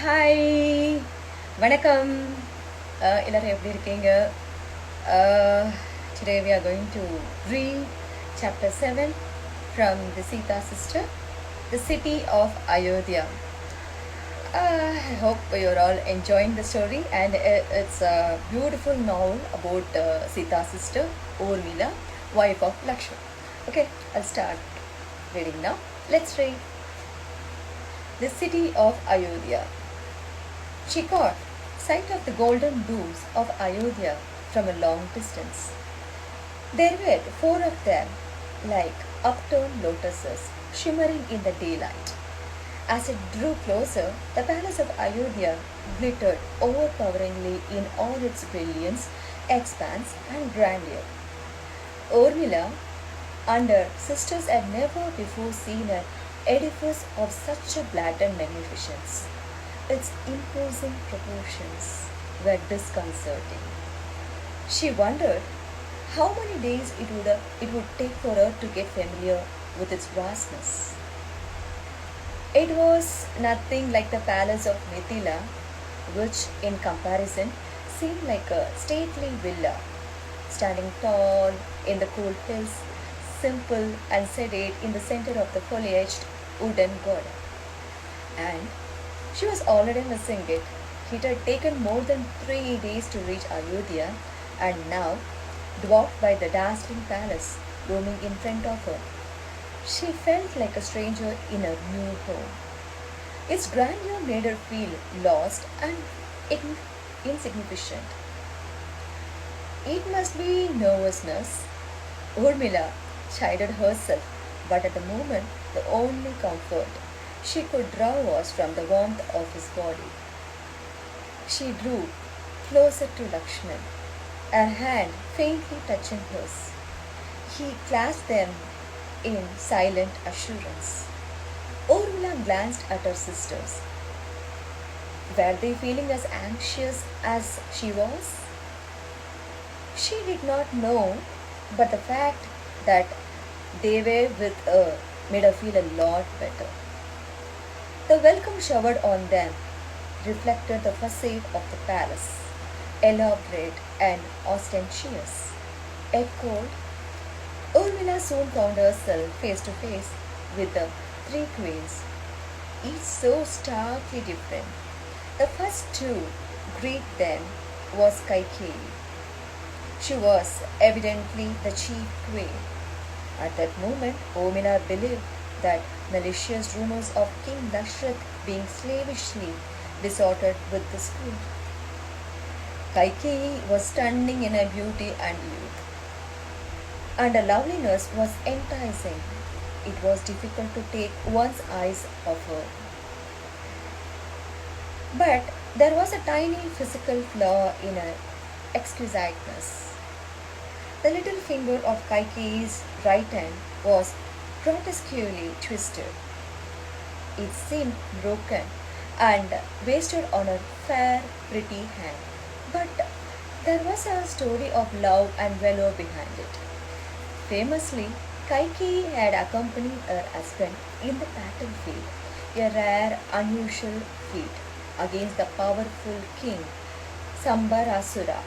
Hi வணக்கம் எல்லாரும் எப்படி இருக்கீங்க? Uh, Today we are going to read chapter 7 from the Sita sister, the city of Ayodhya. I hope you're all enjoying the story, and it's a beautiful novel about Sita's sister, Urmila, wife of Lakshman. Okay, I'll start reading now. Let's read. The city of Ayodhya. She caught sight of the golden domes of Ayodhya from a long distance. There were four of them, like upturned lotuses, shimmering in the daylight. As it drew closer, the palace of Ayodhya glittered overpoweringly in all its brilliance, expanse, and grandeur. Urmila and her sisters had never before seen an edifice of such a blatant magnificence. Its imposing proportions were disconcerting. She wondered how many days it would take for her to get familiar with its vastness. It was nothing like the palace of Mithila, which in comparison seemed like a stately villa, standing tall in the cool hills, simple and sedate in the center of the foliaged wooden garden. And she was already missing it. It had taken more than 3 days to reach Ayodhya, and now, dwarfed by the dazzling palace looming in front of her, she felt like a stranger in her new home. Its grandeur made her feel lost and insignificant. It must be nervousness. Urmila chided herself, but at the moment the only comfort she could draw was from the warmth of his body. She drew closer to Lakshman, her hand faintly touching his. He clasped them in silent assurance. Urmila glanced at her sisters. Were they feeling as anxious as she was? She did not know, but the fact that they were with her made her feel a lot better. The welcome showered on them reflected the facade of the palace, elaborate and ostentatious. Yet cold, Urmila soon found herself face to face with the three queens, each so starkly different. The first to greet them was Kaikeyi. She was evidently the chief queen. At that moment, Urmila believed that malicious rumors of King Dashrath being slavishly besotted with this queen. Kaikeyi was stunning in her beauty and youth, and her loveliness was enticing. It was difficult to take one's eyes off her. But there was a tiny physical flaw in her exquisiteness. The little finger of Kaikeyi's right hand was grotesquely twisted. It seemed broken and wasted on her fair, pretty hand. But there was a story of love and valor behind it. Famously, Kaikeyi had accompanied her husband in the battlefield, a rare, unusual feat, against the powerful king Sambarasura.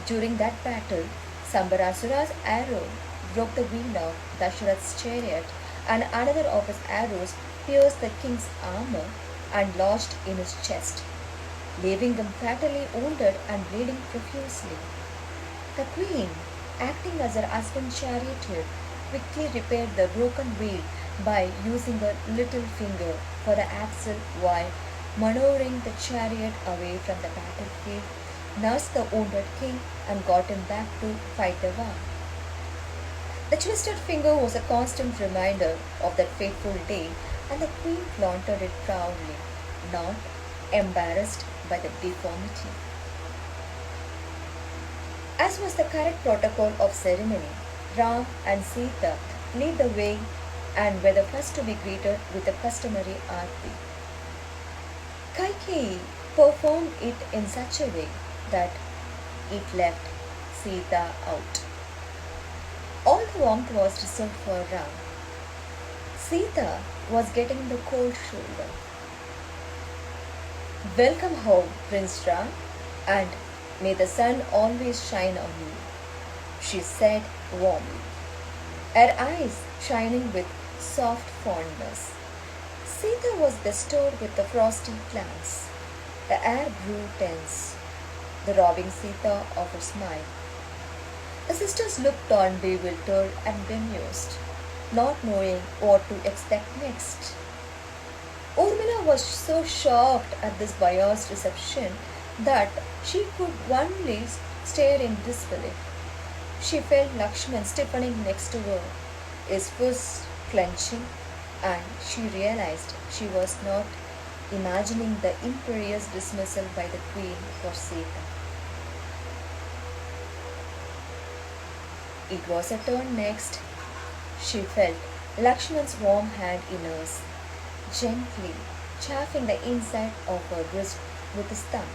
During that battle, Sambarasura's arrow broke the wheel of Dashrath's chariot, and another of his arrows pierced the king's armor and lodged in his chest, leaving him fatally wounded and bleeding profusely. The queen, acting as her husband's charioteer, quickly repaired the broken wheel by using her little finger for the axle while maneuvering the chariot away from the battlefield, nursed the wounded king and got him back to fight the war. The twisted finger was a constant reminder of that fateful day, and the queen flaunted it proudly, not embarrassed by the deformity. As was the correct protocol of ceremony, Ram and Sita led the way and were the first to be greeted with the customary aarti. Kaikeyi performed it in such a way that it left Sita out. All the warmth was reserved for Ram. Sita was getting the cold shoulder. Welcome home, Prince Ram, and may the sun always shine on you, she said warmly, her eyes shining with soft fondness. Sita was bestowed with a frosty glance. The air grew tense, the robbing Sita of her smile. The sisters looked on bewildered and bemused, not knowing what to expect next. Urmila was so shocked at this biased reception that she could only stare in disbelief. She felt Lakshman stiffening next to her, his fists clenching, and she realized she was not imagining the imperious dismissal by the queen for Sita. It was her turn next. She felt Lakshman's warm hand in hers, gently chafing the inside of her wrist with his thumb.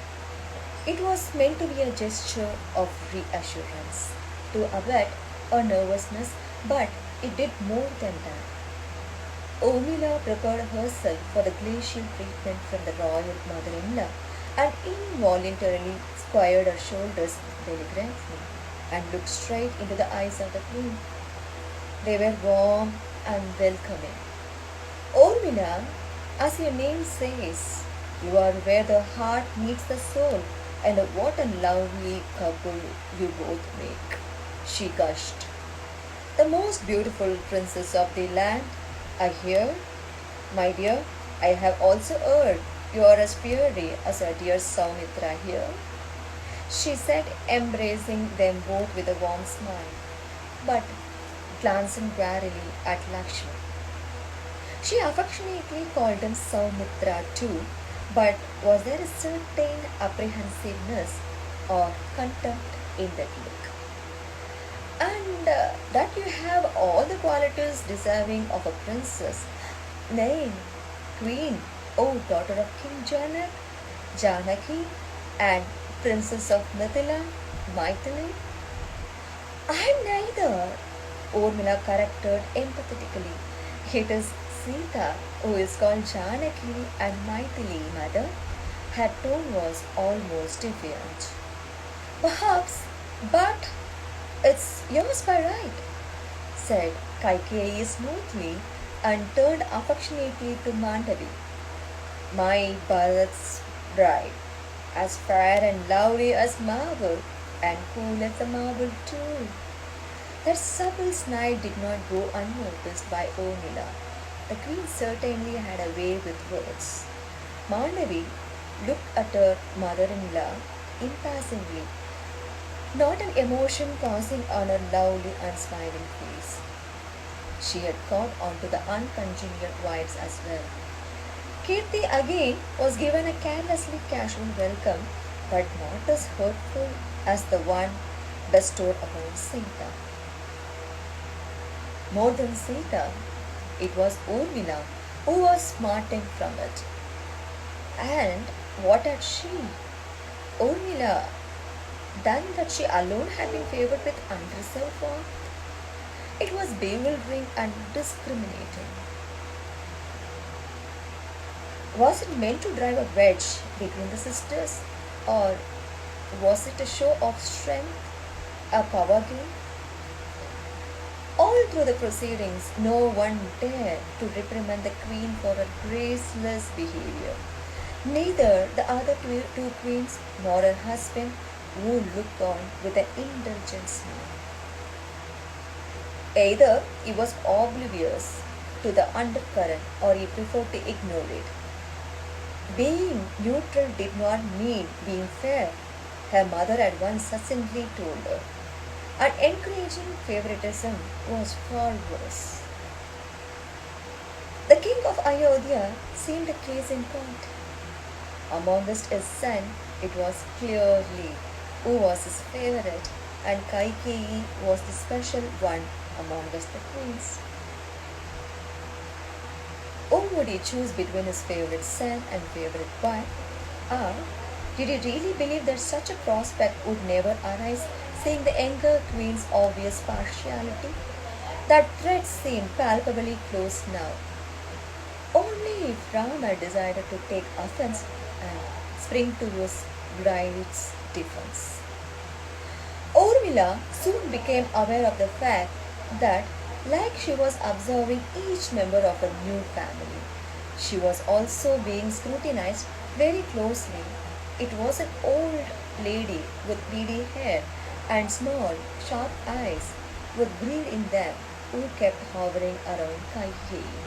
It was meant to be a gesture of reassurance, to abet her nervousness, but it did more than that. Urmila prepared herself for the glacial treatment from the royal mother-in-law and involuntarily squared her shoulders belligerently and looked straight into the eyes of the queen. They were warm and welcoming. Urmila, as your name says, you are where the heart meets the soul, and what a lovely couple you both make, she gushed. The most beautiful princess of the land, I hear. My dear, I have also heard you are as fiery as our dear Saumitra here, she said, embracing them both with a warm smile, but glancing warily at Lakshmi. She affectionately called him Saumitra too, but was there a certain apprehensiveness or contempt in that look? And that you have all the qualities deserving of a princess, nay, queen, O daughter of King Janak, Janaki, and princess of Mithila, Maithili? I am neither, Urmila corrected empathetically. It is Sita who is called Janaki and Maithili, mother. Her tone was almost defiant. Perhaps, but it's yours by right, said Kaikeyi smoothly and turned affectionately to Mandavi. My Bharat's bride, as fair and lovely as marble, and cool as a marble too. That subtle snide did not go unnoticed by Urmila. The queen certainly had a way with words. Mandavi looked at her mother-in-law impassively, not an emotion passing on her lovely unsmiling face. She had caught on to the uncongenial vibes as well. Kirti again was given a carelessly casual welcome, but not as hurtful as the one bestowed upon Sita. More than Sita, it was Urmila who was smarting from it. And what had she, Urmila, done that she alone had been favored with unreserved warmth? It was bewildering and discriminating. Was it meant to drive a wedge between the sisters, or was it a show of strength, a power game? All through the proceedings, no one dared to reprimand the queen for her graceless behavior. Neither the other two queens nor her husband, who looked on with an indulgent smile. Either he was oblivious to the undercurrent or he preferred to ignore it. Being neutral did not mean being fair, her mother had once succinctly told her, and encouraging favoritism was far worse. The king of Ayodhya seemed a case in point. Amongst his son, it was clearly who was his favorite, and Kaikeyi was the special one amongst the queens. Whom would he choose between his favorite son and favorite wife? Or did he really believe that such a prospect would never arise, seeing the younger queen's obvious partiality? That threat seemed palpably close now. Only if Ram had decided to take offense and spring to his bride's defense. Urmila soon became aware of the fact that, like she was observing each member of her new family, she was also being scrutinized very closely. It was an old lady with beady hair and small, sharp eyes with greed in them who kept hovering around Kaikeyi.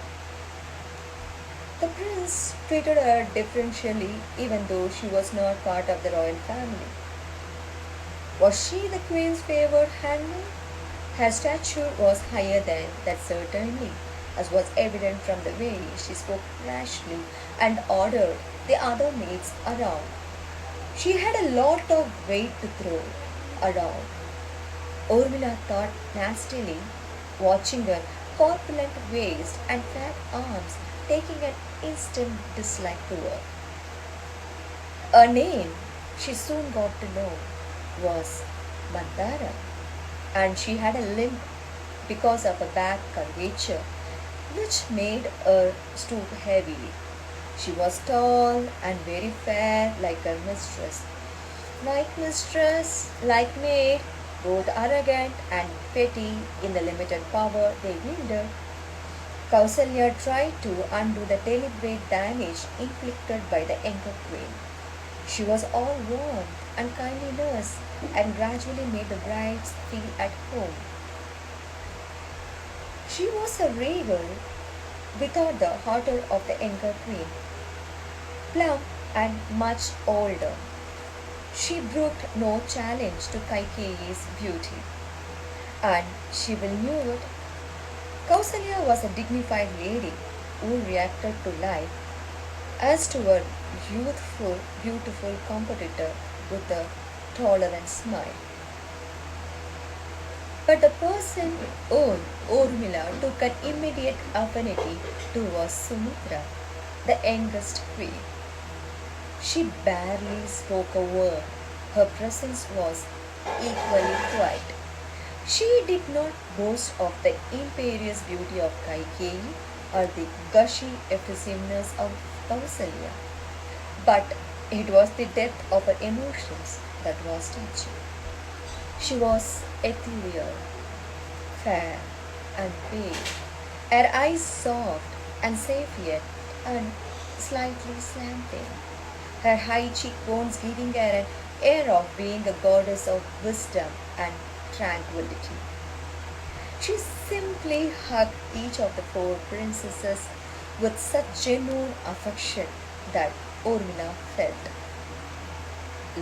The prince treated her differentially even though she was not part of the royal family. Was she the queen's favored handmaid? Her stature was higher than that certainly, as was evident from the way she spoke rashly and ordered the other maids around. She had a lot of weight to throw around. Urmila thought nastily, watching her corpulent waist and fat arms, taking an instant dislike to her. Her name, she soon got to know, was Mandara, and she had a limp because of a back curvature, which made her stoop heavily. She was tall and very fair like her mistress, like maid, both arrogant and petty in the limited power they wielded. Kausalya tried to undo the deliberate damage inflicted by the younger queen. She was all warmth and kindliness and gradually made the brides feel at home. She was a regal without the hauteur of the younger queen, plump and much older. She brooked no challenge to Kaikeyi's beauty, and she well knew it. Kausalya was a dignified lady who reacted to life as to her youthful, beautiful competitor with a tolerant smile. But the person whom Urmila took an immediate affinity to was Sumitra, the youngest queen. She barely spoke a word. Her presence was equally quiet. She did not boast of the imperious beauty of Kaikeyi or the gushy effusiveness of Kausalya, but it was the depth of her emotions that was touching. She was ethereal, fair, and pale, her eyes soft and sapient and slightly slanting, her high cheekbones giving her an air of being a goddess of wisdom and tranquility. She simply hugged each of the four princesses with such genuine affection that Urmila felt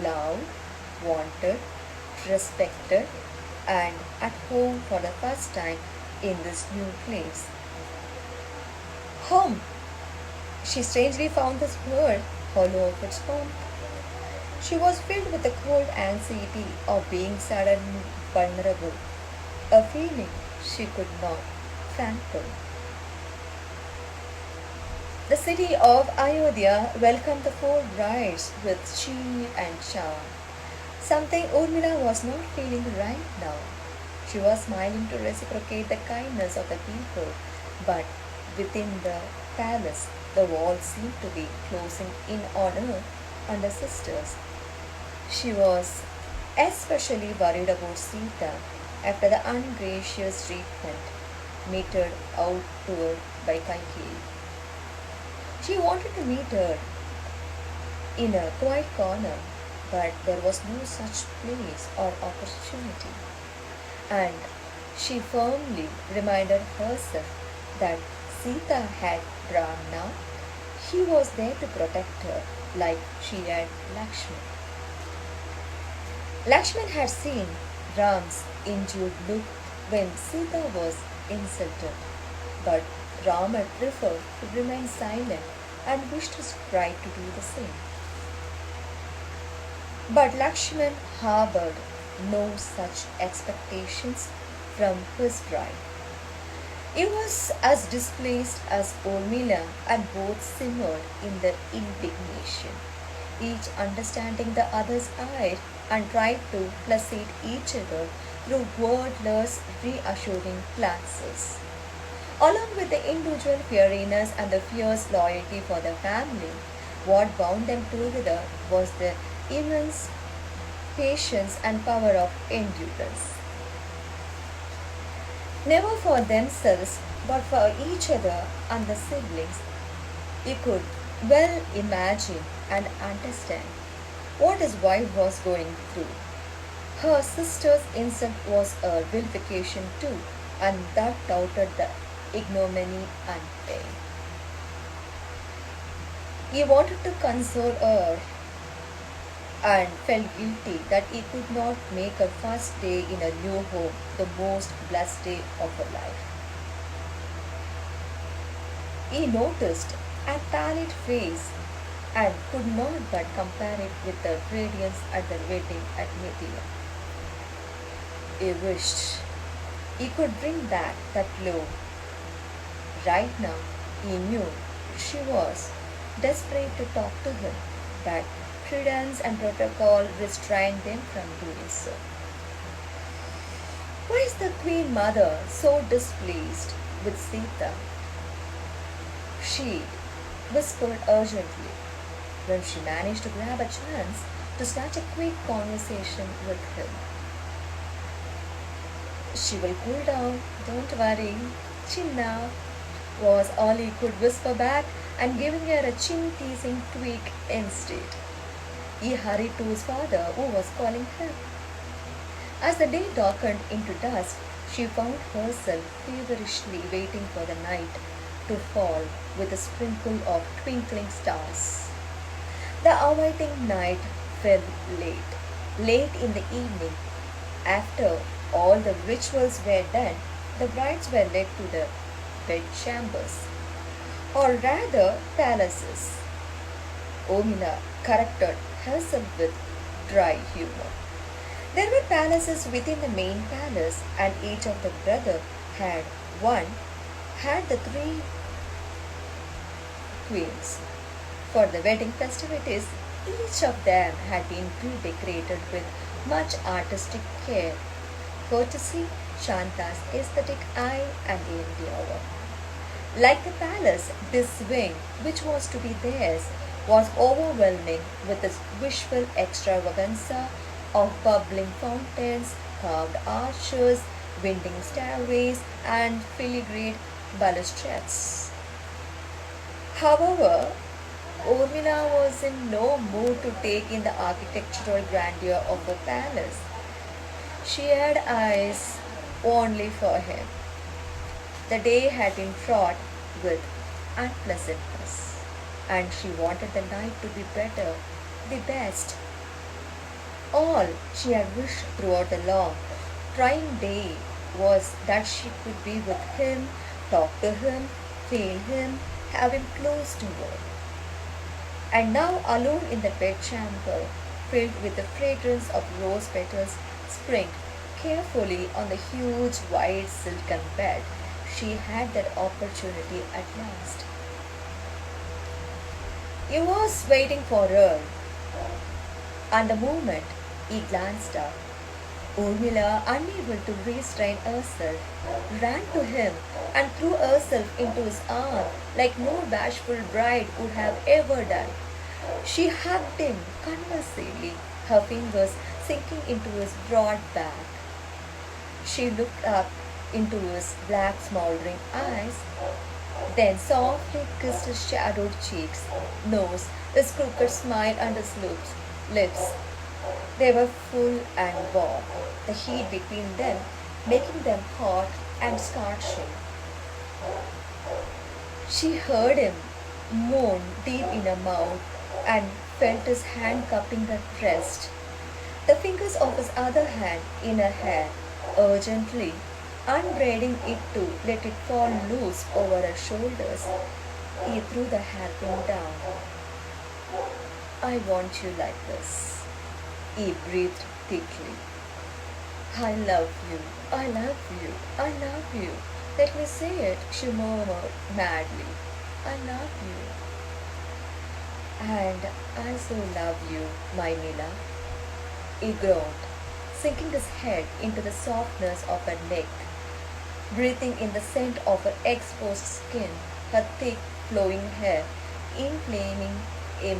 loved, wanted, respected, and at home for the first time in this new place. Home! She strangely found this word hollow of its home. She was filled with the cold anxiety of being suddenly vulnerable, a feeling she could not fathom. The city of Ayodhya welcomed the four brides with cheer and charm, something Urmila was not feeling right now. She was smiling to reciprocate the kindness of the people, but within the palace, the walls seemed to be closing in on her and her sisters. She was especially worried about Sita after the ungracious treatment meted out to her by Kaikeyi. She wanted to meet her in a quiet corner, but there was no such place or opportunity, and she firmly reminded herself that Sita had Brahmana. He was there to protect her like she had Lakshman. Lakshman had seen Ram's injured look when Sita was insulted, but Ram had preferred to remain silent and wished his bride to do the same. But Lakshman harbored no such expectations from his bride. He was as displeased as Urmila, and both simmered in their indignation, each understanding the other's ire and tried to placate each other through wordless, reassuring glances. Along with the individual fieriness and the fierce loyalty for the family, What bound them together was the immense patience and power of endurance. Never for themselves, but for each other and the siblings, he could well imagine and understand what his wife was going through. Her sister's insult was a vilification too, and that doubted the ignominy and pain. He wanted to console her and felt guilty that he could not make her first day in a new home the most blessed day of her life. He noticed a pallid face and could not but compare it with the radiance at the wedding at Mithila. He wished he could bring back that glow. Right now, he knew she was desperate to talk to him, but prudence and protocol restrained them from doing so. Why is the Queen Mother so displeased with Sita? She whispered urgently when she managed to grab a chance to start a quick conversation with him. She will cool down, don't worry. Chinna was all he could whisper back and giving her a chin teasing tweak instead. He hurried to his father who was calling him. As the day darkened into dusk, she found herself feverishly waiting for the night to fall with a sprinkle of twinkling stars. The awaiting night fell late in the evening. After all the rituals were done, the brides were led to the bedchambers, or rather palaces. Omila corrected herself with dry humor. There were palaces within the main palace, and each of the brothers had one, had the three queens. For the wedding festivities, each of them had been pre-decorated with much artistic care, courtesy Shanta's aesthetic eye and endeavor. Like the palace, this wing, which was to be theirs, was overwhelming with its visual extravaganza of bubbling fountains, carved arches, winding stairways, and filigreed balustrades. However, Urmila was in no mood to take in the architectural grandeur of the palace. She had eyes only for him. The day had been fraught with unpleasantness, and she wanted the night to be better, the best. All she had wished throughout the long, trying day was that she could be with him, talk to him, feel him, have him close to her. And now, alone in the bedchamber, filled with the fragrance of rose petals sprinkled carefully on the huge white silken bed, she had that opportunity at last. He was waiting for her, and the moment he glanced up, Urmila, unable to restrain herself, ran to him and threw herself into his arm like no bashful bride would have ever done. She hugged him convulsively, her fingers sinking into his broad back. She looked up into his black smoldering eyes, then softly kissed his shadowed cheeks, nose, his crooked smile and his lips. They were full and warm, the heat between them making them hot and scorching. She heard him moan deep in her mouth and felt his hand cupping her breast, the fingers of his other hand in her hair, urgently unbraiding it to let it fall loose over her shoulders. He threw the hairpin down. I want you like this. He breathed thickly. I love you, I love you, I love you. Let me say it, she murmured madly. I love you. And I so love you, my Mila. He groaned, sinking his head into the softness of her neck, breathing in the scent of her exposed skin, her thick, flowing hair, inflaming him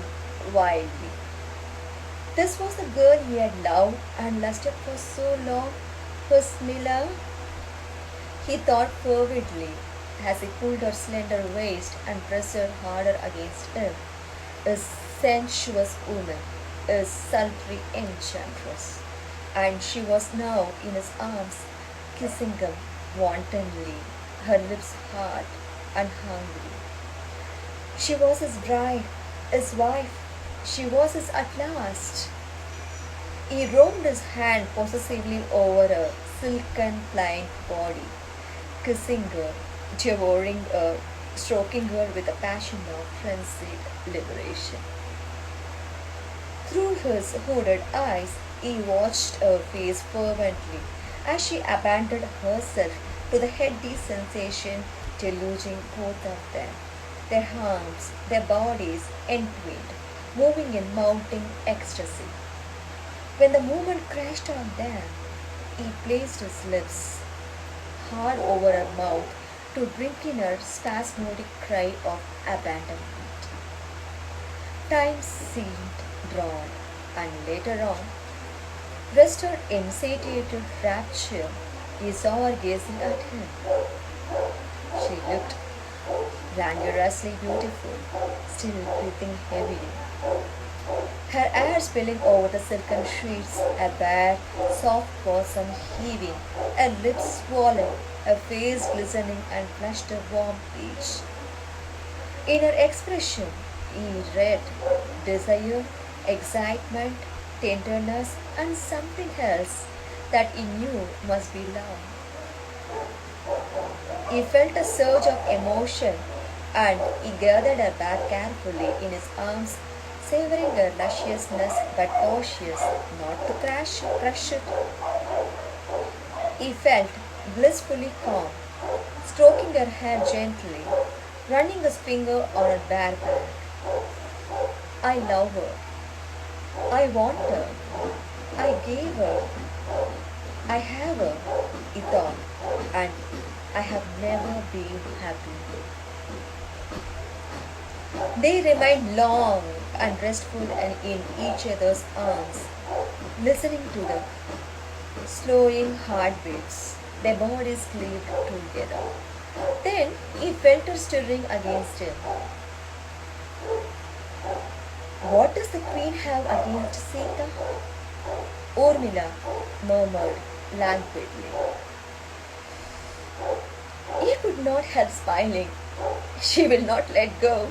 wildly. This was the girl he had loved and lusted for so long, Husmila, he thought fervently as he pulled her slender waist and pressed her harder against him. A sensuous woman, a sultry enchantress, and she was now in his arms, kissing him wantonly, her lips hard and hungry. She was his bride, his wife. She was his at last. He roamed his hand possessively over her silken, pliant body, kissing her, devouring her, stroking her with a passion of frenzied liberation. Through his hooded eyes, he watched her face fervently as she abandoned herself to the heady sensation deluging both of them, their arms, their bodies entwined, moving in mounting ecstasy. When the moment crashed on them, he placed his lips hard over her mouth to drink in her spasmodic cry of abandonment. Time seemed drawn, and later on, rested in satiated rapture, he saw her gazing at him. She looked languorously beautiful, still breathing heavily. Her hair spilling over the silken sheets, her bare, soft bosom heaving, her lips swollen, her face glistening and flushed a warm peach. In her expression, he read desire, excitement, tenderness, and something else that he knew must be love. He felt a surge of emotion and he gathered her back carefully in his arms, savoring her lusciousness but cautious not to crush it. He felt blissfully calm, stroking her hair gently, running his finger on her bare back. I love her. I want her. I gave her. I have her, he thought, and I have never been happy. They remained long and restful and in each other's arms, listening to the slowing heartbeats, their bodies cleaved together. Then he felt her stirring against him. What does the queen have against Sita? Urmila murmured languidly. He could not help smiling. She will not let go.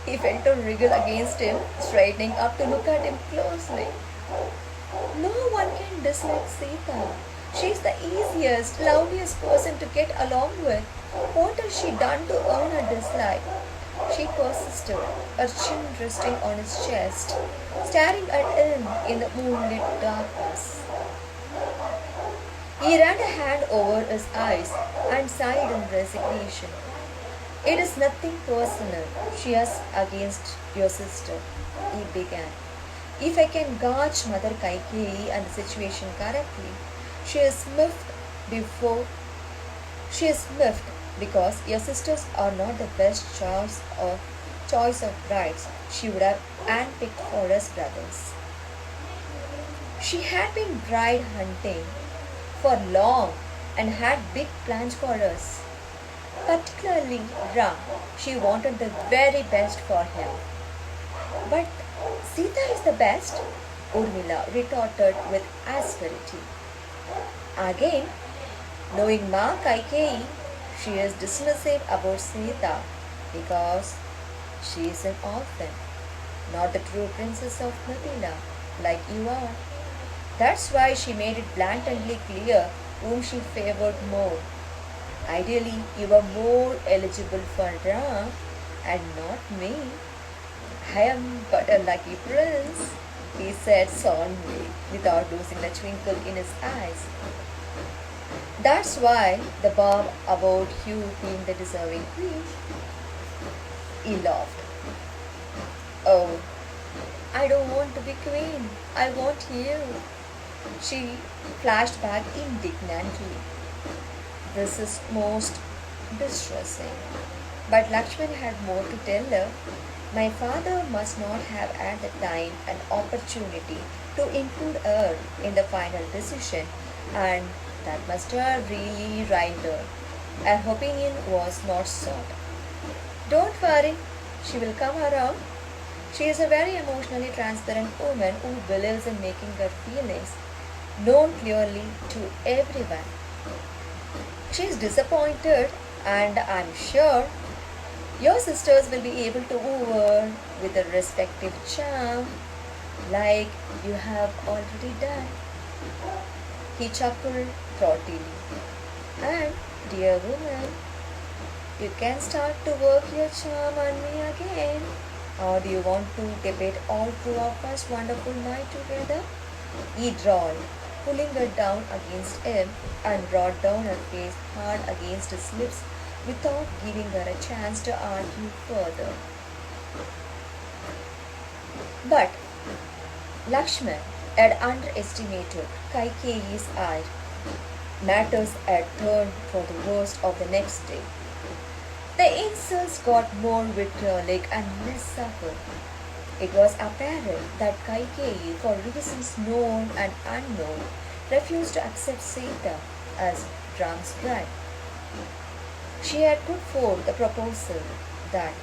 He felt her wriggle against him, straightening up to look at him closely. No one can dislike Sita. She is the easiest, loveliest person to get along with. What has she done to earn her dislike? She persisted, her chin resting on his chest, staring at him in the moonlit darkness. He ran a hand over his eyes and sighed in resignation. It is nothing personal, she has against your sister, he began. If I can gauge Mother Kaikeyi and the situation correctly, she is miffed before she is miffed because your sisters are not the best choice of brides she would have handpicked for us brothers. She had been bride hunting for long and had big plans for us. Particularly Ram, she wanted the very best for him. But Sita is the best, Urmila retorted with asperity. Again, knowing Ma Kaikeyi, she is dismissive about Sita because she is an orphan, not the true princess of Mithila, like you are. That's why she made it blatantly clear whom she favored more. Ideally, you were more eligible for Ram and not me. I am but a lucky prince, he said solemnly, without losing the twinkle in his eyes. That's why the Bob about you being the deserving queen. He laughed. Oh, I don't want to be queen. I want you. She flashed back indignantly. This is most distressing. But Lakshman had more to tell her. My father must not have at the time an opportunity to include her in the final decision, and that must have really rendered. Her opinion was not sought. Don't worry, she will come around. She is a very emotionally transparent woman who believes in making her feelings known clearly to everyone. She is disappointed, and I'm sure your sisters will be able to woo her with a respective charm like you have already done. He chuckled thoughtfully. And, dear woman, you can start to work your charm on me again. Or do you want to debate all through our first wonderful night together? He drawled, pulling her down against him and brought down her face hard against his lips without giving her a chance to argue further. But Lakshman had underestimated Kaikeyi's ire. Matters had turned for the worst of the next day. The insults got more vitriolic and less subtle. It was apparent that Kaikeyi, for reasons known and unknown, refused to accept Sita as Ram's bride. She had put forth the proposal that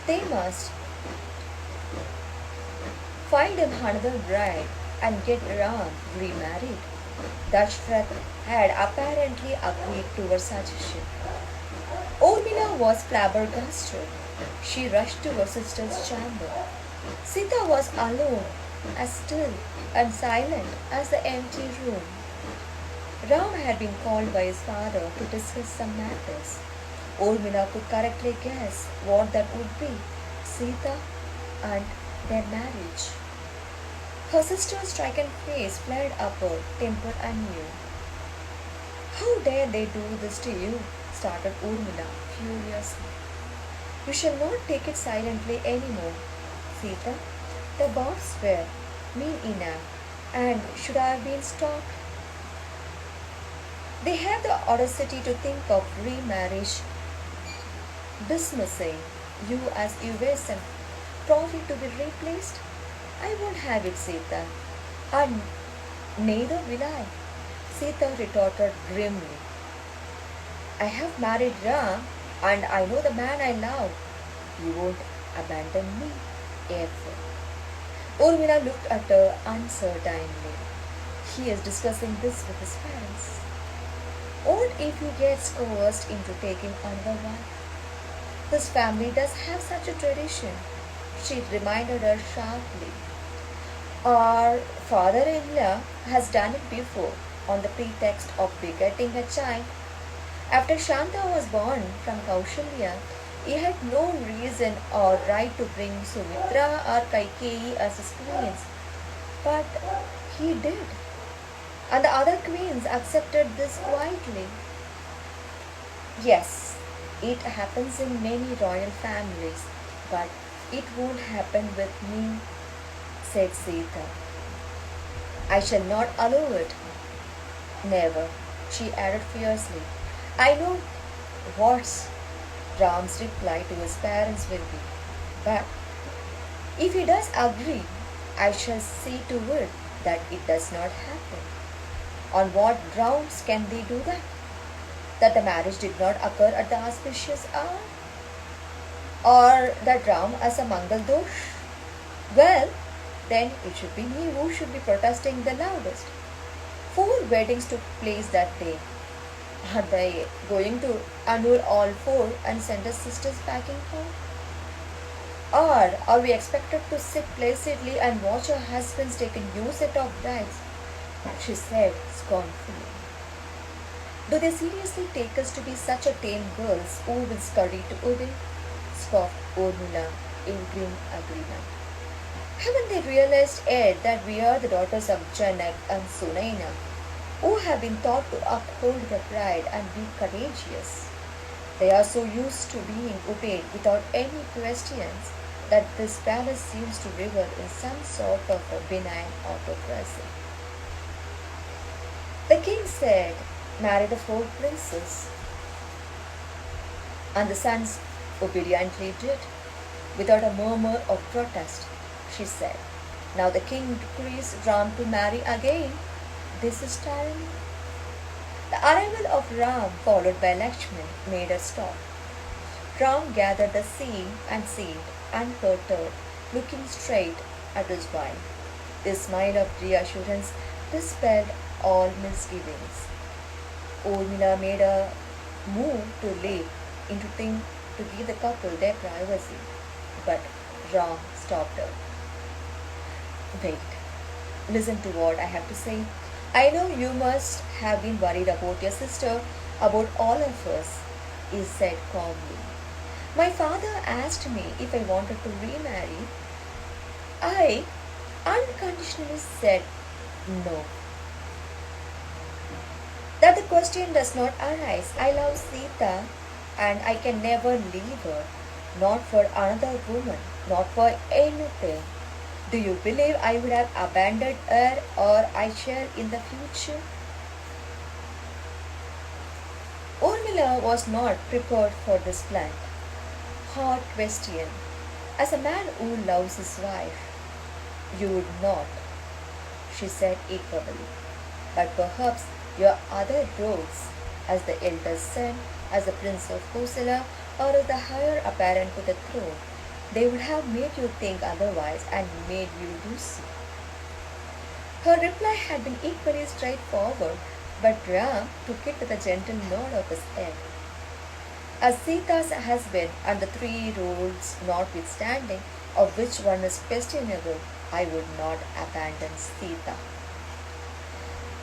they must find him another bride and get Ram remarried. Dashrath had apparently agreed to her suggestion. Urmila was flabbergasted. She rushed to her sister's chamber. Sita was alone, as still and silent as the empty room. Ram had been called by his father to discuss some matters. Urmila could correctly guess what that would be: Sita and their marriage. Her sister's stricken face flared upward, tempered anew. How dare they do this to you? Started Urmila furiously. You shall not take it silently anymore. Sita, the gods were mean enough and should have been stopped. They have the audacity to think of remarriage, dismissing you as you were some trophy to be replaced. I won't have it, Sita. And neither will I, Sita retorted grimly. I have married Ram and I know the man I love. He won't abandon me ever. Urmila looked at her uncertainly. He is discussing this with his parents. What if he gets coerced into taking another wife? His family does have such a tradition, she reminded her sharply. Our father-in-law has done it before on the pretext of begetting a child. After Shanta was born from Kaushalya, he had no reason or right to bring Sumitra or Kaikeyi as his queens. But he did. And the other queens accepted this quietly. Yes, it happens in many royal families, but it won't happen with me, said Sita. I shall not allow it. Never, she added fiercely. I know what Ram's reply to his parents will be, but if he does agree, I shall see to it that it does not happen. On what grounds can they do that? That the marriage did not occur at the auspicious hour? Or that Ram as a Mangal dosh? Well, then it should be me who should be protesting the loudest. 4 weddings took place that day. Are they going to annul all 4 and send us sisters packing home? Or are we expected to sit placidly and watch our husbands take a new set of brides? She said scornfully. Do they seriously take us to be such a tame girls who will scurry to obey? Scoffed Urmila in grim agreement. Haven't they realized yet that we are the daughters of Janak and Sunaina, who have been taught to uphold their pride and be courageous? They are so used to being obeyed without any questions that this palace seems to revel in some sort of a benign autocracy. The king said, marry the 4 princes, and the sons obediently did. Without a murmur of protest, she said, "Now the king decrees Ram to marry again. This is time." The arrival of Ram, followed by Lakshman, made her stop. Ram gathered the seam and sealed, unperturbed, looking straight at his wife. His smile of reassurance dispelled all misgivings. Urmila made a move to leave into thing to give the couple their privacy, but Ram stopped her. "Wait, listen to what I have to say. I know you must have been worried about your sister, about all of us," he said calmly. "My father asked me if I wanted to remarry. I unconditionally said no. That the question does not arise. I love Sita and I can never leave her, not for another woman, not for anything. Do you believe I would have abandoned her or I shall in the future?" Urmila was not prepared for this blunt, hard question. As a man who loves his wife, "You would not," she said equably. "But perhaps your other roles, as the eldest son, as the prince of Kosala, or as the heir apparent to the throne, they would have made you think otherwise and made you do so." Her reply had been equally straightforward, but Ram took it with a gentle nod of his head. As Sita's husband and the three roles notwithstanding, of which one is questionable, I would not abandon Sita.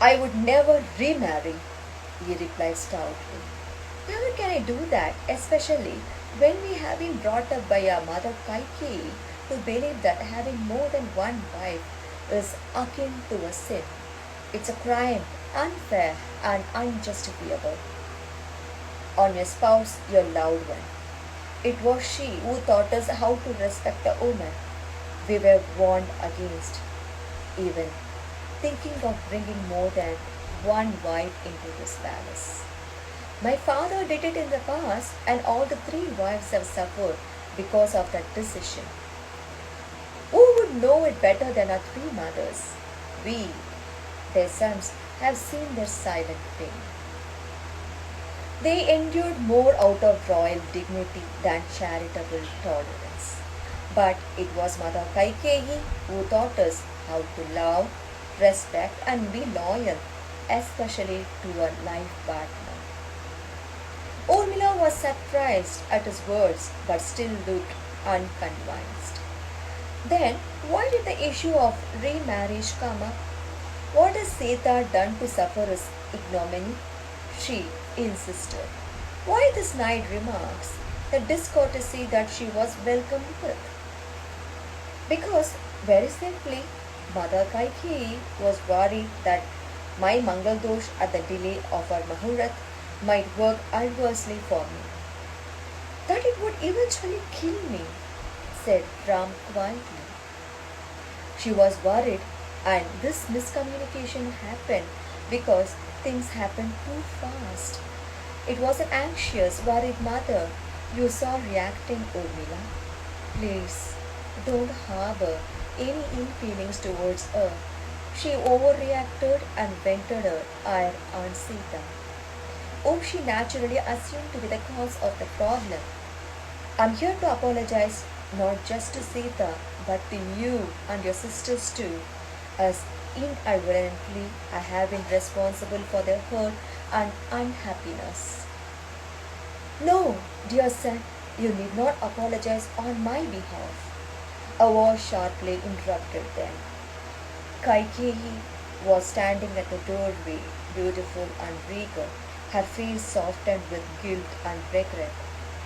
"I would never remarry," he replied stoutly. "Never can I do that, especially when we have been brought up by our mother Kaikeyi to believe that having more than one wife is akin to a sin. It's a crime, unfair and unjustifiable. On your spouse, your loved one. It was she who taught us how to respect a woman. We were warned against even thinking of bringing more than one wife into his palace. My father did it in the past, and all the three wives have suffered because of that decision. Who would know it better than our three mothers? We, their sons, have seen their silent pain. They endured more out of royal dignity than charitable tolerance. But it was Mother Kaikeyi who taught us how to love, respect, and be loyal, especially to a life partner." Urmila was surprised at his words but still looked unconvinced. Then, why did the issue of remarriage come up? What has Sita done to suffer his ignominy? She insisted. Why the snide remarks, the discourtesy that she was welcomed with? Because, very simply, Mother Kaikeyi was worried that my Mangal Dosh at the delay of our Mahurat might work adversely for me. That it would eventually kill me, said Ram quietly. She was worried, and this miscommunication happened because things happened too fast. It was an anxious, worried mother you saw reacting, Urmila. Please, don't harbor any ill feelings towards her. She overreacted and vented her ire on Sita, whom she naturally assumed to be the cause of the problem. I'm here to apologize not just to Sita, but to you and your sisters too, as inadvertently I have been responsible for their hurt and unhappiness. No, dear son, you need not apologize on my behalf. A voice sharply interrupted them. Kaikeyi was standing at the doorway, beautiful and regal, her face softened with guilt and regret,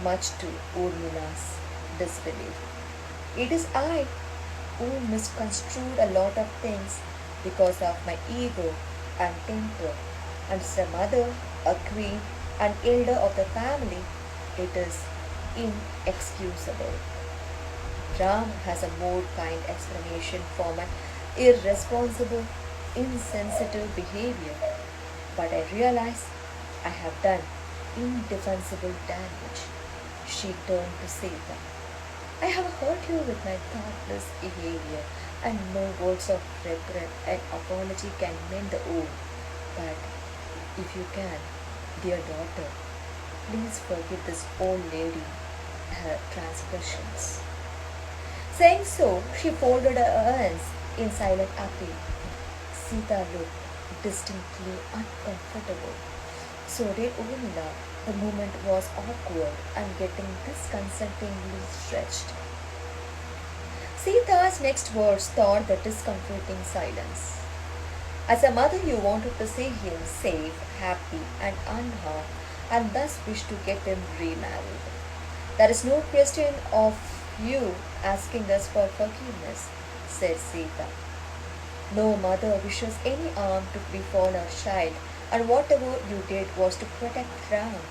much to Urmila's disbelief. It is I who misconstrued a lot of things because of my ego and temper, and as a mother, a queen, an elder of the family, it is inexcusable. Ram has a more kind explanation for my irresponsible, insensitive behavior, but I realize I have done indefensible damage. She turned to Sita. I have hurt you with my thoughtless behavior, and no words of regret and apology can mend the wound. But if you can, dear daughter, please forgive this old lady her transgressions. Saying so, she folded her hands in silent appeal. Sita looked distinctly uncomfortable. So did Urmila. The moment was awkward and getting disconcertingly stretched. Sita's next words thawed the discomforting silence. As a mother, you wanted to see him safe, happy, and unharmed, and thus wished to get him remarried. There is no question of you asking us for forgiveness, said Sita. No mother wishes any harm to befall her child, and whatever you did was to protect Ram.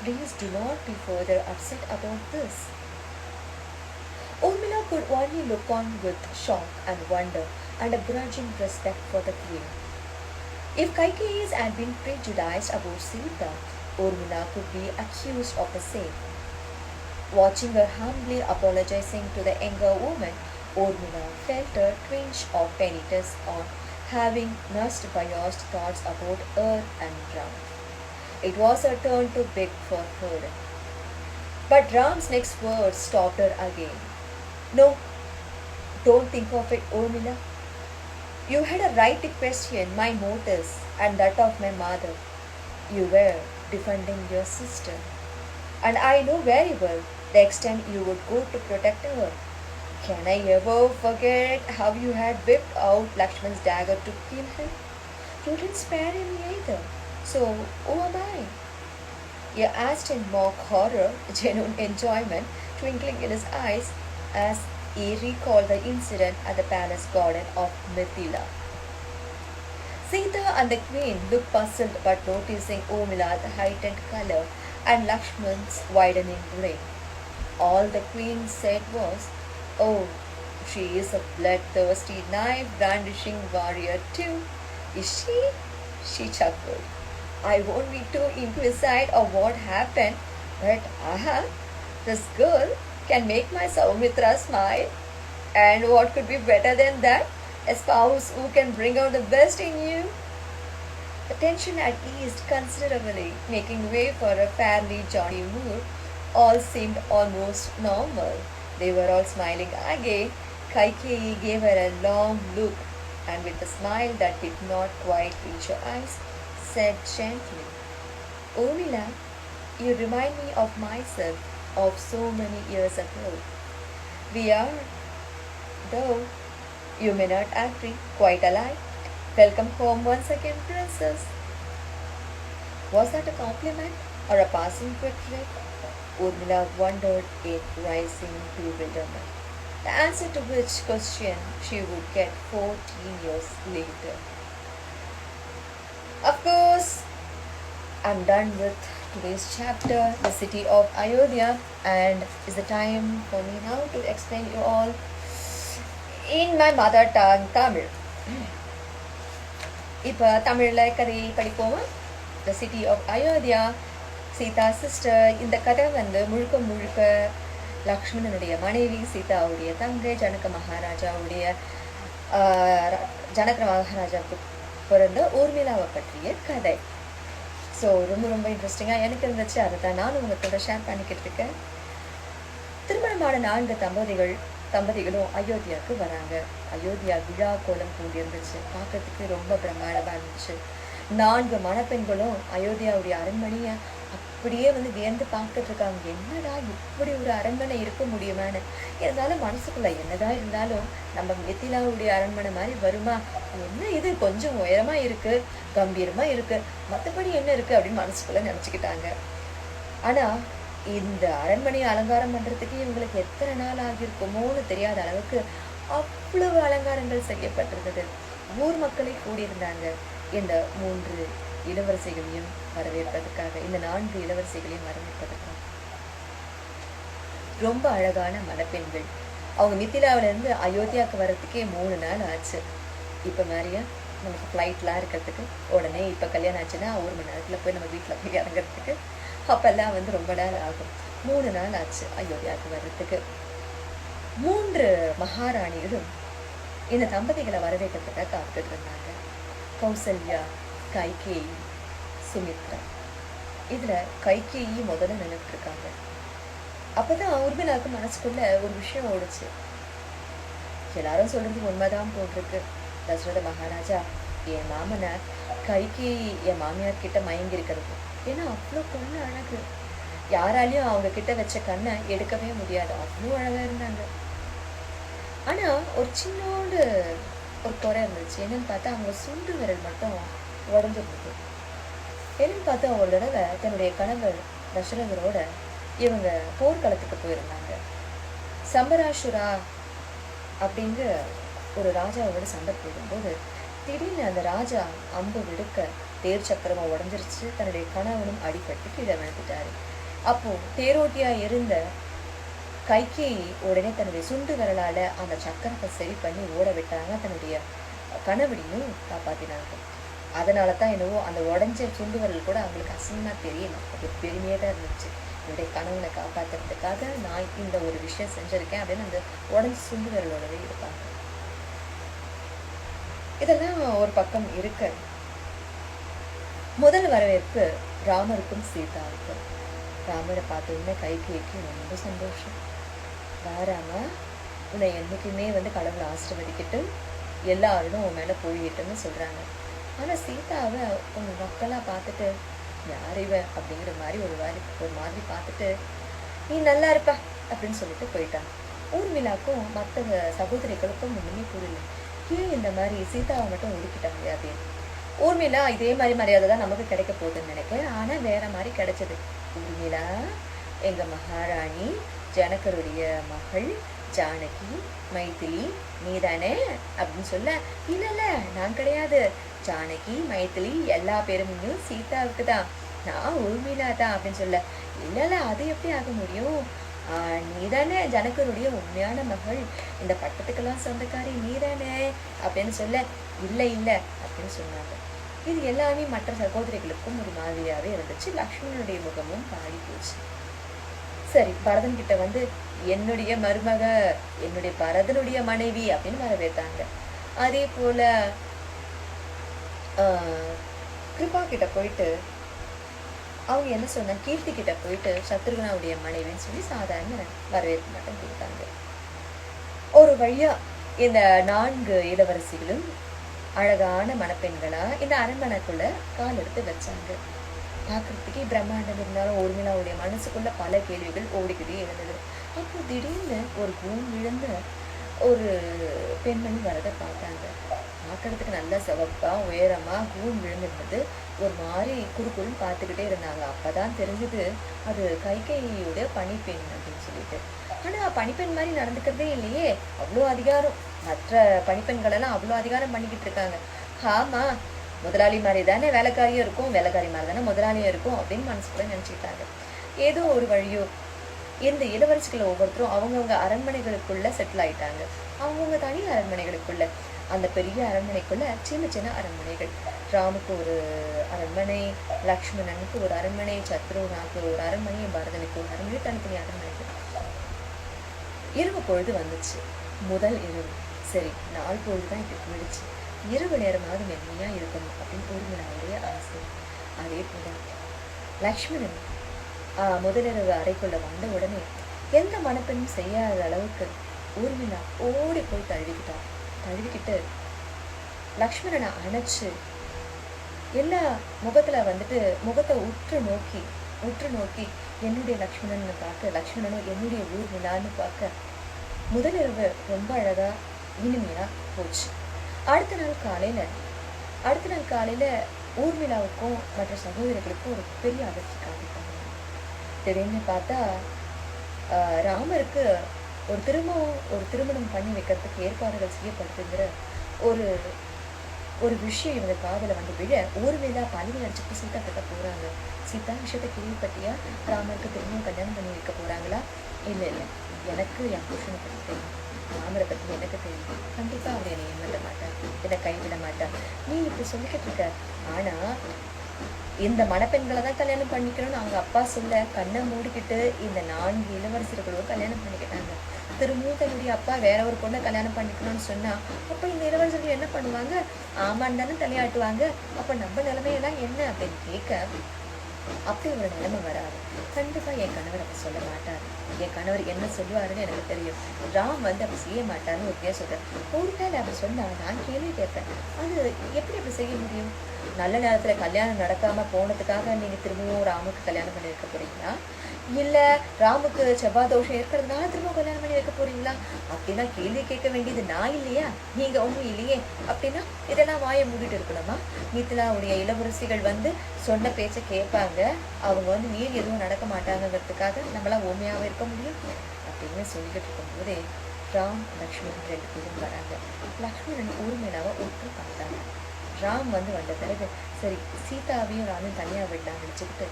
Please do not be further upset about this. Urmila could only look on with shock and wonder and a grudging respect for the queen. If Kaikeyi had been prejudiced about Sita, Urmila could be accused of the same. Watching her humbly apologizing to the younger woman, Urmila felt a twinge of penitence on having nursed biased thoughts about earth and Ram. It was her turn to beg for pardon. But Ram's next words stopped her again. No, don't think of it, Urmila. You had a right to question my motives and that of my mother. You were defending your sister, and I know very well the extent you would go to protect her. Can I ever forget how you had whipped out Lakshman's dagger to kill him? You didn't spare him either. So, who am I? He asked in mock horror, genuine enjoyment twinkling in his eyes as he recalled the incident at the palace garden of Mithila. Sita and the queen looked puzzled but noticing Urmila's heightened color and Lakshman's widening grin. All the queen said was, "Oh, she is a bloodthirsty, knife-brandishing warrior too, is she?" She chuckled. "I won't be too inquisitive of what happened, but this girl can make my Saumitra smile. And what could be better than that? A spouse who can bring out the best in you." The tension had eased considerably, making way for a fairly jolly mood. All seemed almost normal. They were all smiling again. Kaikeyi gave her a long look, and with a smile that did not quite reach her eyes, said gently, "Urmila, you remind me of myself of so many years ago. We are, though you may not agree, quite alike. Welcome home once again, princess." Was that a compliment or a passing regret? Urmila wondered in rising bewilderment, the answer to which question she would get 14 years later. Of course, I'm done with today's chapter, the city of Ayodhya, and it's the time for me now to explain you all in my mother tongue, Tamil. இப்போ தமிழில் கதை படிப்போமா? The city of Ayodhya, Sita sister. இந்த கதை முழுக்க முழுக்க லக்ஷ்மணனுடைய மனைவி, சீதாவுடைய தங்கை, ஜனக மகாராஜாவுடைய பிறந்த ஊர்மிளாவை பற்றிய கதை. ஸோ ரொம்ப ரொம்ப இன்ட்ரெஸ்டிங்காக எனக்கு இருந்துச்சு. அதை தான் நானும் உங்கள்கிட்ட ஷேர் பண்ணிக்கிட்டு இருக்கேன். திருமணமான 4 தம்பதிகளும் அயோத்தியாவுக்கு வராங்க. அயோத்தியா விழா கோலம் பூண்டிருந்துச்சு. பார்க்கறதுக்கு ரொம்ப பிரம்மாண்டமாக இருந்துச்சு. 4 மணப்பெண்களும் அயோத்தியாவுடைய அரண்மனையை அப்படியே வியந்து பார்த்துட்டு இருக்காங்க. என்னடா இப்படி ஒரு அரண்மனை இருக்க முடியுமான்னு. இருந்தாலும் மனசுக்குள்ள என்னதான் இருந்தாலும் நம்ம மித்திலாவுடைய அரண்மனை மாதிரி வருமா, என்ன இது கொஞ்சம் உயரமா இருக்கு, கம்பீரமா இருக்கு, மற்றபடி என்ன இருக்கு அப்படின்னு மனசுக்குள்ள நினைச்சுக்கிட்டாங்க. ஆனா இந்த அரண்மனையை அலங்காரம் பண்றதுக்கு இவங்களுக்கு எத்தனை நாள் ஆகியிருக்குமோன்னு தெரியாத அளவுக்கு அவ்வளவு அலங்காரங்கள் செய்யப்பட்டிருந்தது. ஊர் மக்களை கூடியிருந்தாங்க இந்த 3 இளவரசிகளையும் வரவேற்பதற்காக, இந்த 4 இளவரசிகளையும் வரவேற்பதற்காக. ரொம்ப அழகான மணப்பெண்கள். அவங்க மித்திலாவிலேருந்து அயோத்தியாவுக்கு வர்றதுக்கே 3 நாள் ஆச்சு. இப்போ மாதிரியா நமக்கு ஃப்ளைட்லாம் இருக்கிறதுக்கு உடனே இப்போ கல்யாணம் ஆச்சுன்னா 1 மணி நேரத்தில் போய் நம்ம வீட்டில் போய் இறங்குறதுக்கு அப்போல்லாம் ரொம்ப நாள் ஆகும். 3 நாள் ஆச்சு அயோத்தியாவுக்கு வர்றதுக்கு. 3 மகாராணிகளும் இந்த தம்பதிகளை வரவேற்கிறதுக்காக காத்துட்டு இருந்தாங்க. கௌசல்யா, கைகேயி, சுமித்ரா. இதுல கைகேயி முதல்ல நின்றுட்டு இருக்காங்க. அப்பதான் உர்மிளாவுக்கு மனசுக்குள்ள ஒரு விஷயம் ஓடுச்சு. எல்லாரும் சொல்றது உண்மைதான் போட்டிருக்கு. தசரத மகாராஜா என் மாமனார் கைகேயி என் மாமியார் கிட்ட மயங்கி இருக்கிறது. ஏன்னா அவ்வளோ பொண்ணு அழகு, யாராலையும் அவங்க கிட்ட வச்ச கண்ணை எடுக்கவே முடியாது, அவ்வளோ அழகா இருந்தாங்க. ஆனா ஒரு சின்னோண்டு ஒரு குறை இருந்துச்சு. என்னன்னு பார்த்தா அவங்க சுண்டு விரல் மட்டும் உடஞ்சிருந்தது. என்னன்னு பார்த்தா ஒரு தடவை தன்னுடைய கணவர் தசரதரோட இவங்க போர்க்களத்துக்கு போயிருந்தாங்க. சம்பராசுரா அப்படிங்கிற ஒரு ராஜாவோட சண்டை போடும்போது திடீர்னு அந்த ராஜா அம்பு விடுக்க தேர் சக்கரமா உடஞ்சிருச்சு. தன்னுடைய கணவனும் அடிபட்டு கீழே விழுந்துட்டாரு. அப்போ தேரோட்டியா இருந்த கைகேயி உடனே தன்னுடைய சுண்டு விரலால அந்த சக்கரத்தை சரி பண்ணி ஓட விட்டாங்க. தன்னுடைய கணவனையும் காப்பாத்தினாங்க. அதனால தான் என்னவோ அந்த உடஞ்ச சுண்டு விரல் கூட அவங்களுக்கு அசிங்கமா தெரியல, அது பெருமையா தான் இருந்துச்சு. என்னுடைய கணவனை காப்பாத்துறதுக்காக நான் இந்த ஒரு விஷயம் செஞ்சிருக்கேன் அப்படின்னு அந்த உடஞ்ச சுண்டு விரலோடவே இருப்பாங்க. இதெல்லாம் ஒரு பக்கம் இருக்கு. முதல் வரவேற்பு ராமருக்கும் சீதாவுக்கும். ராமரை பார்த்த உடனே கைகேயிக்கு ரொம்ப சந்தோஷம். வாராமா, உன்னை என்னைக்குமே கடவுளை ஆசீர்வதிக்கட்டும், எல்லாரும் உன் மேல போயிட்டுன்னு சொல்றாங்க. ஆனா சீதாவை உங்க மக்களா பார்த்துட்டு யார் இவ அப்படிங்கிற மாதிரி ஒரு மாதிரி பார்த்துட்டு நீ நல்லா இருப்ப அப்படின்னு சொல்லிட்டு போயிட்டாங்க. ஊர்மிளாக்கும் மற்ற சகோதரிகளுக்கும் ஒண்ணுமே புரியல, ஏன் இந்த மாதிரி சீதாவை மட்டும் ஒதுக்கிட்டாங்க அப்படின்னு. ஊர்மிளா இதே மாதிரி மரியாதை தான் நமக்கு கிடைக்க போகுதுன்னு நினைக்கிறேன். ஆனா வேற மாதிரி கிடைச்சது. ஊர்மிளா எங்க மகாராணி, ஜனகருடைய மகள் ஜானகி, மைதிலி நீதானே அப்படின்னு சொல்ல, இல்ல நான் கிடையாது, ஜானகி மைதிலி எல்லா பேருமையும் சீதாவுக்கு தான், நான் ஊர்மிளா தான் அப்படின்னு சொல்ல, இல்ல அது எப்படி ஆக முடியும், நீதானே ஜனகருடைய உண்மையான மகள், இந்த பட்டத்துக்கெல்லாம் சொந்தக்காரி நீதானே அப்படின்னு சொல்ல, இல்ல அப்படின்னு சொன்னாங்க. இது எல்லாமே மற்ற சகோதரிகளுக்கும் ஒரு மாதிரியாவே இருந்துச்சு. லக்ஷ்மணனுடைய முகமும் பாடி போச்சு. சரி, பரதன் கிட்ட என்னுடைய மருமக, என்னுடைய பரதனுடைய மனைவி அப்படின்னு வரவேற்றாங்க. அதே போல கிருபா கிட்ட போயிட்டு அவங்க என்ன சொன்னாங்க, கீர்த்தி கிட்ட போயிட்டு சத்ருகனாவுடைய மனைவின்னு சொல்லி சாதாரண வரவேற்பு மட்டும் கொடுத்தாங்க. ஒரு வழியா இந்த 4 இளவரசிகளும் அழகான மணப்பெண்களா இந்த அரண்மனைக்குள்ள கால் எடுத்து வச்சாங்க. பார்க்கறதுக்கே பிரம்மாண்டம் இருந்தாலும் ஊர்மிளாவுடைய மனசுக்குள்ள பல கேள்விகள் ஓடிக்கிட்டே இருந்தது. அப்போ திடீர்னு ஒரு கூன் விழுந்த ஒரு பெண்மணி வரதை பார்த்தாங்க. பார்க்கறதுக்கு நல்ல சிவப்பா உயரமா கூன் விழுந்திருந்தது. ஒரு மாதிரி குறுக்குறுன்னு பார்த்துக்கிட்டே இருந்தாங்க. அப்பதான் தெரிஞ்சது அது கைகேயியோட பணிப்பெண் அப்படின்னு சொல்லிட்டு. ஆனா பணிப்பெண் மாதிரி நடந்துக்கிறதே இல்லையே, அவ்வளோ அதிகாரம், மற்ற பணிப்பெண்கள் எல்லாம் அவ்வளோ அதிகாரம் பண்ணிக்கிட்டு இருக்காங்க. ஆமா, முதலாளி மாதிரி தானே வேலைக்காரியும் இருக்கும், வேலைக்காரி மாதிரி தானே முதலாளியும் இருக்கும் அப்படின்னு மனசுக்குள்ள நினைச்சுக்கிட்டாங்க. ஏதோ ஒரு வழியோ இந்த இளவரசிகள் ஒவ்வொருத்தரும் அவங்கவுங்க அரண்மனைகளுக்குள்ள செட்டில் ஆயிட்டாங்க. அவங்கவுங்க தனி அரண்மனைகளுக்குள்ள, அந்த பெரிய அரண்மனைக்குள்ள சின்ன சின்ன அரண்மனைகள். ராமுக்கு ஒரு அரண்மனை, லக்ஷ்மணனுக்கு ஒரு அரண்மனை, சத்ருகனுக்கு ஒரு அரண்மனை, பரதனுக்கு ஒரு அரண்மனை, தனித்தனி அரண்மனைகள். இரவு பொழுது வந்துச்சு. முதல் இரவு. சரி, நாள் பொழுதுதான் இப்படி போயிடுச்சு, இரவு நேரமாவது மென்மையா இருக்கணும் அப்படின்னு ஊர்மிளாவுடைய ஆசை. அதே போல லக்ஷ்மணன் முதலிரவு அறைக்குள்ள வந்த உடனே எந்த மணப்பெண்ணும் செய்யாத அளவுக்கு ஊர்மிளா ஓடி போய் தழுவிக்கிட்டு லக்ஷ்மணனை அணைச்சு எல்லா முகத்துல முகத்தை உற்று நோக்கி என்னுடைய லக்ஷ்மணன் பார்க்க, லக்ஷ்மணனும் என்னுடைய ஊர்மிளான்னு பார்க்க முதலிரவு ரொம்ப அழகா இனிமையா போச்சு. அடுத்த நாள் காலையில ஊர்மிளாவுக்கும் மற்ற சகோதரிகளுக்கும் ஒரு பெரிய அதிர்ச்சி காட்டிட்டாங்க. திடீர்னு பார்த்தா ராமருக்கு ஒரு திருமணம் பண்ணி வைக்கிறதுக்கு ஏற்பாடுகள் செய்யப்படுதுங்கிற ஒரு விஷயம் இவங்க காதல விழ ஊர்மிளா பழனி அடிச்சுட்டு சீதா கிட்ட போறாங்க. சீதா விஷயத்தை கேள்விப்பட்டியா, ராமருக்கு திரும்பவும் கல்யாணம் பண்ணி வைக்க போறாங்களா? இல்ல எனக்கு என் புருஷனை பற்றி தெரியும், ராமரை பத்தி எனக்கு தெரியும், கண்டிப்பா அவர் என்னை ஏமாற்ற மாட்டார், என்னை கைவிட மாட்டார், நீ இப்படி சொல்லிக்கிட்டு இருக்க. ஆனா இந்த மணப்பெண்களை தான் கல்யாணம் பண்ணிக்கணும்னு அவங்க அப்பா சொல்ல கண்ணை மூடிக்கிட்டு இந்த 4 இளவரசர்களும் கல்யாணம் பண்ணிக்கிட்டாங்க. திரும்பவும் தன்னுடைய அப்பா வேற ஒரு பொண்ணை கல்யாணம் பண்ணிக்கணும்னு சொன்னா அப்ப இந்த இளவரசர்கள் என்ன பண்ணுவாங்க? ஆமான்னு தானே தலையாட்டுவாங்க. அப்ப நம்ம நிலைமையெல்லாம் என்ன அப்படின்னு கேட்க அப்படி ஒரு நிலைமை வராது. கண்டிப்பா என் கணவர் அப்படி சொல்ல மாட்டாரு. என் கணவர் என்ன சொல்லுவாருன்னு எனக்கு தெரியும். ராம் அப்படி செய்ய மாட்டாருன்னு உறுதியா சொல்றேன். ஒருவேளை அப்படி சொன்னா நான் கேள்வி கேட்பேன். அது எப்படி அப்படி செய்ய முடியும்? நல்ல நேரத்துல கல்யாணம் நடக்காம போனதுக்காக நீங்க திரும்பவும் ராமுக்கு கல்யாணம் பண்ணி வைக்க போறீங்களா? இல்ல ராமுக்கு செவ்வாய் தோஷம் இருக்கிறதுனால திரும்ப கல்யாணம் பண்ணி வைக்க போறீங்களா? அப்படின்னா கேள்வி கேட்க வேண்டியது நான் இல்லையா? நீங்க ஒண்ணும் இல்லையே. அப்படின்னா இதெல்லாம் வாயை மூடிட்டு இருக்கணுமா? மிथिलाவுடைய இளவரசிகள் சொன்ன பேச்சை கேட்பாங்க. அவங்க மீறி எதுவும் நடக்க மாட்டாங்கிறதுக்காக நம்மளாம் உண்மையாவே இருக்க முடியும் அப்படின்னு சொல்லிக்கிட்டு இருக்கும்போதே ராம் லக்ஷ்மணன் 2 பேரும் வராங்க. லக்ஷ்மணன் ஊர்மிளாவை ஒற்று பார்த்தாங்க. ராம் வந்த பிறகு சரி சீதாவையும் ராமையும் தனியா விடலாம்னு நினைச்சுக்கிட்டு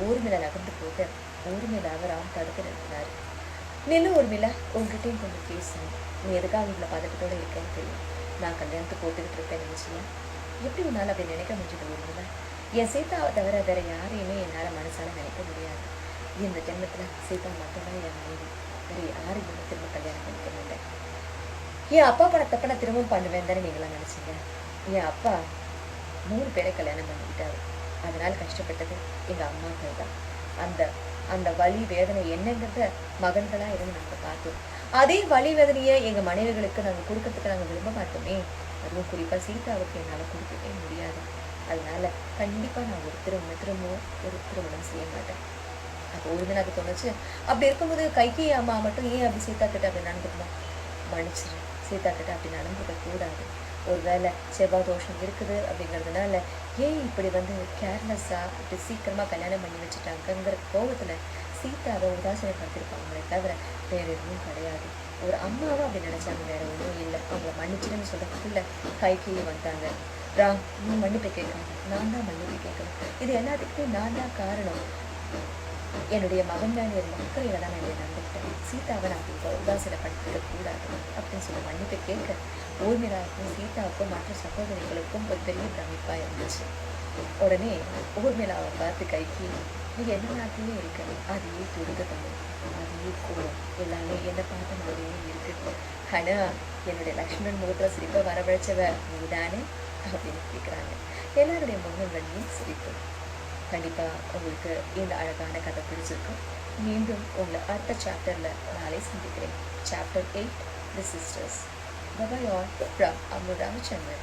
ஊர்மிளா நகர்ந்து போக ஊர்மிளாவை ராம் தடுத்து நிறுத்தினாரு. நில்லு ஊர்மிளா, உங்ககிட்டையும் கொஞ்சம் பேசணும். நீ எதுக்காக இவ்வளோ பதட்டத்தோட இருக்கேன்னு தெரியும். நான் கல்யாணத்துக்கு போட்டுக்கிட்டு இருப்பேன் நினைச்சியா? எப்படி உன்னால அப்படி நினைக்க முடிஞ்சது ஊர்மிளா? என் சீதாவை தவிர வேற யாரையுமே என்னால மனசால நினைக்க முடியாது. இந்த ஜென்மத்துல சீதா மட்டும்தான் என் மனைவி. வேற யாரையுமே திரும்ப கல்யாணம் பண்ணிக்க மாட்டேன். என் அப்பா பண்ண தப்ப திரும்ப பண்ணுவேன் தானே நீங்களாம் நினைச்சீங்க? என் அப்பா 3 பேரை கல்யாணம் பண்ணிக்கிட்டாரு. அதனால கஷ்டப்பட்டது எங்க அம்மாக்கள் தான். அந்த அந்த வலி வேதனை என்னங்கிறத மகன்களா இருந்து நாங்க பார்த்தோம். அதே வலி வேதனையை எங்க மனைவிகளுக்கு நாங்க கொடுக்கறதுக்கு நாங்க விரும்ப மாட்டோமே. அதுவும் குறிப்பா சீதாவுக்கு என்னால கொடுக்கவே முடியாது. அதனால கண்டிப்பா நான் ஒரு திருமணம் செய்ய மாட்டேன். அப்போ ஊர்மிளாவுக்கு தோணுச்சு, அப்படி இருக்கும்போது கைகேயி அம்மா மட்டும் ஏன் அப்படி சீதா கிட்ட அப்படி நடந்துக்கணும்? மன்னிச்சிரு, சீதா கிட்ட அப்படி நடந்துக்க கூடாது. ஒருவேளை செவ்வாய் தோஷம் இருக்குது அப்படிங்கிறதுனால ஏன் இப்படி கேர்லெஸ்ஸா இப்படி சீக்கிரமா கல்யாணம் பண்ணி வச்சுட்டாங்கிற கோபத்துல சீதாவை உதாசீனப்படுத்திருப்பாங்களே தவிர வேற எதுவும் கிடையாது. ஒரு அம்மாவை அப்படி நினைச்சாங்க, வேற ஒன்றும் இல்லை. அவங்கள மன்னிச்சுன்னு சொல்றதுக்குள்ள கைகேயி வந்தாங்க. ராம், நீ மன்னிப்பு கேட்கணும், நான் தான் மன்னிப்பு கேட்கணும். இது எல்லாத்துக்குமே நான் தான் காரணம். என்னுடைய மகன் மேலே இருந்த அக்கறையில தான் நான் நடந்துக்கிட்டேன். சீதாவை நான் உதாசீனப்படுத்திக்க கூடாது அப்படின்னு சொல்லி மன்னிப்பு கேட்க ஊர்மிளாவுக்கும் சீதாவுக்கும் மற்ற சகோதரிகளுக்கும் ஒரு பெரிய பிரமிப்பா இருந்துச்சு. உடனே ஊர்மிளாவை பார்த்து கைகி, நீ என்ன நாட்டிலே இருக்க, அதே துருகத்தனம், அதே கோலம் எல்லாமே என்னை பார்த்த மாதிரியே இருக்கு. ஆனா என்னுடைய லக்ஷ்மணன் முகத்துல சிரிப்பை வரவழைச்சவ நீதானே அப்படின்னு கேட்குறாங்க. எல்லாருடைய முகங்களையும் சிரிப்பு. கண்டிப்பா உங்களுக்கு இந்த அழகான கதை பிடிச்சிருக்கும். மீண்டும் உங்களை அடுத்த சாப்டர்ல நாளை சந்திக்கிறேன். Chapter 8, The Sisters. Bye bye all from Amnu Ramachandran.